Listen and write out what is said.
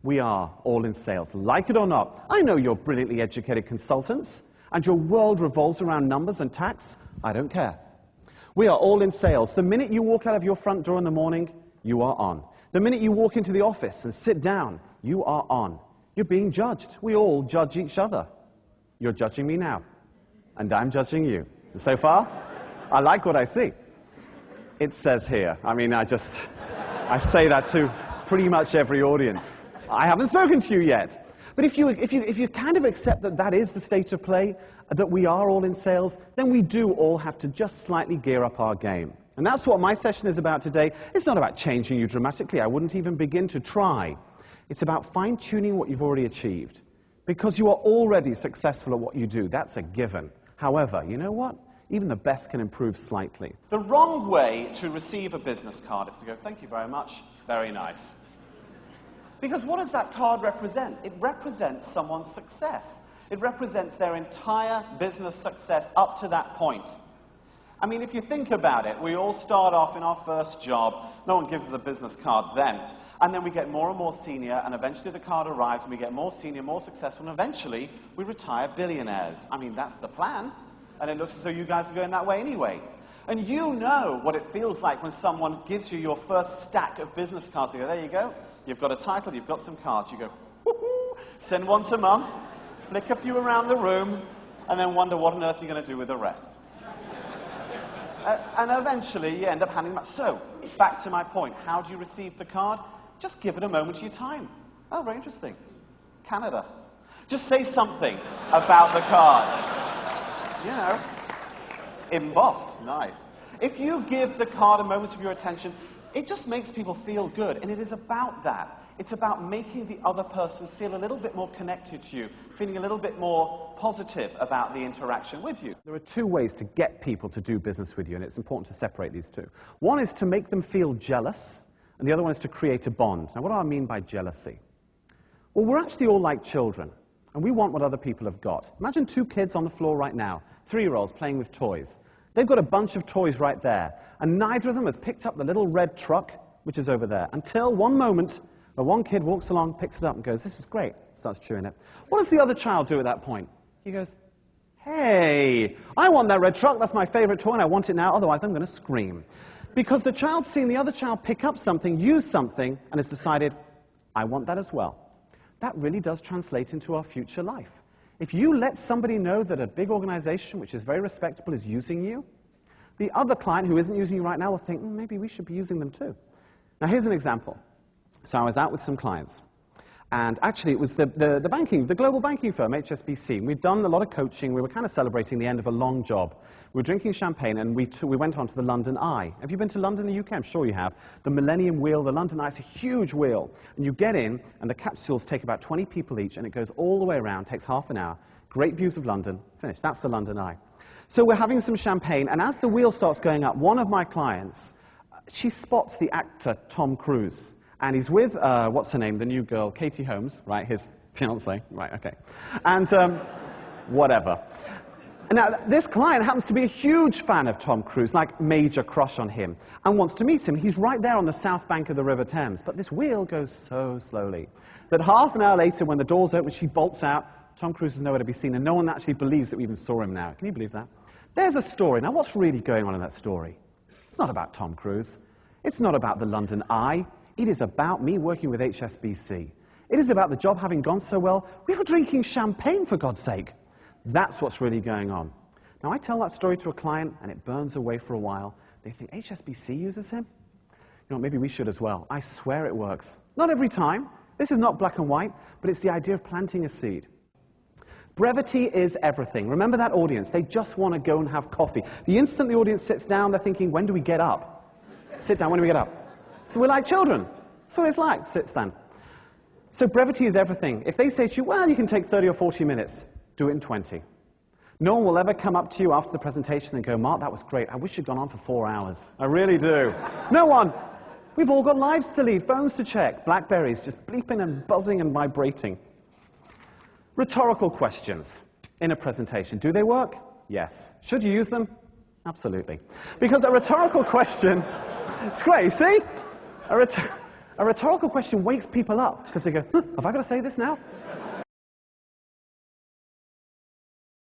We are all in sales, like it or not. I know you're brilliantly educated consultants, and your world revolves around numbers and tax. I don't care. We are all in sales. The minute you walk out of your front door in the morning, you are on. The minute you walk into the office and sit down, you are on. You're being judged. We all judge each other. You're judging me now, and I'm judging you. And so far, I like what I see. It says here, I say that to pretty much every audience. I haven't spoken to you yet. But if you kind of accept that that is the state of play, that we are all in sales, then we do all have to just slightly gear up our game. And that's what my session is about today. It's not about changing you dramatically. I wouldn't even begin to try. It's about fine-tuning what you've already achieved. Because you are already successful at what you do. That's a given. However, you know what? Even the best can improve slightly. The wrong way to receive a business card is to go, thank you very much, very nice. Because what does that card represent? It represents someone's success. It represents their entire business success up to that point. I mean, if you think about it, we all start off in our first job. No one gives us a business card then. And then we get more and more senior, and eventually the card arrives, and we get more senior, more successful, and eventually we retire billionaires. I mean, that's the plan. And it looks as though you guys are going that way anyway. And you know what it feels like when someone gives you your first stack of business cards. You go, there you go. You've got a title, you've got some cards. You go, woohoo, send one to mum, flick a few around the room, and then wonder what on earth you're going to do with the rest. And eventually you end up handing them out. So, back to my point. How do you receive the card? Just give it a moment of your time. Oh, very interesting. Canada. Just say something about the card. You know, embossed, nice. If you give the card a moment of your attention, it just makes people feel good, and it is about that. It's about making the other person feel a little bit more connected to you, feeling a little bit more positive about the interaction with you. There are two ways to get people to do business with you, and it's important to separate these two. One is to make them feel jealous, and the other one is to create a bond. Now, what do I mean by jealousy? Well, we're actually all like children, and we want what other people have got. Imagine two kids on the floor right now, 3-year-olds playing with toys. They've got a bunch of toys right there, and neither of them has picked up the little red truck, which is over there, until one moment where one kid walks along, picks it up, and goes, this is great, starts chewing it. What does the other child do at that point? He goes, hey, I want that red truck, that's my favorite toy, and I want it now, otherwise I'm going to scream. Because the child's seen the other child pick up something, use something, and has decided, I want that as well. That really does translate into our future life. If you let somebody know that a big organization, which is very respectable, is using you, the other client who isn't using you right now will think, maybe we should be using them too. Now, here's an example. So I was out with some clients, and actually it was the global banking firm, HSBC. We'd done a lot of coaching. We were kind of celebrating the end of a long job. We were drinking champagne, and we went on to the London Eye. Have you been to London, the UK? I'm sure you have. The Millennium Wheel, the London Eye, it's a huge wheel. And you get in, and the capsules take about 20 people each, and it goes all the way around, takes half an hour. Great views of London, finished. That's the London Eye. So we're having some champagne, and as the wheel starts going up, one of my clients, she spots the actor Tom Cruise. And he's with, what's her name, the new girl, Katie Holmes, right, his fiancée, right, okay. And whatever. Now, this client happens to be a huge fan of Tom Cruise, like major crush on him, and wants to meet him. He's right there on the south bank of the River Thames, but this wheel goes so slowly that half an hour later, when the doors open, she bolts out. Tom Cruise is nowhere to be seen, and no one actually believes that we even saw him now. Can you believe that? There's a story. Now, what's really going on in that story? It's not about Tom Cruise. It's not about the London Eye. It is about me working with HSBC. It is about the job having gone so well, we were drinking champagne, for God's sake. That's what's really going on. Now, I tell that story to a client, and it burns away for a while. They think, HSBC uses him? You know, maybe we should as well. I swear it works. Not every time. This is not black and white, but it's the idea of planting a seed. Brevity is everything. Remember that audience. They just want to go and have coffee. The instant the audience sits down, they're thinking, when do we get up? Sit down, when do we get up? So we're like children. So it's like, sit, stand. So brevity is everything. If they say to you, well, you can take 30 or 40 minutes, do it in 20. No one will ever come up to you after the presentation and go, Mark, that was great. I wish you'd gone on for 4 hours. I really do. No one. We've all got lives to lead, phones to check, Blackberries just bleeping and buzzing and vibrating. Rhetorical questions in a presentation. Do they work? Yes. Should you use them? Absolutely. Because a rhetorical question, it's great, see? A rhetorical question wakes people up because they go, huh, have I got to say this now?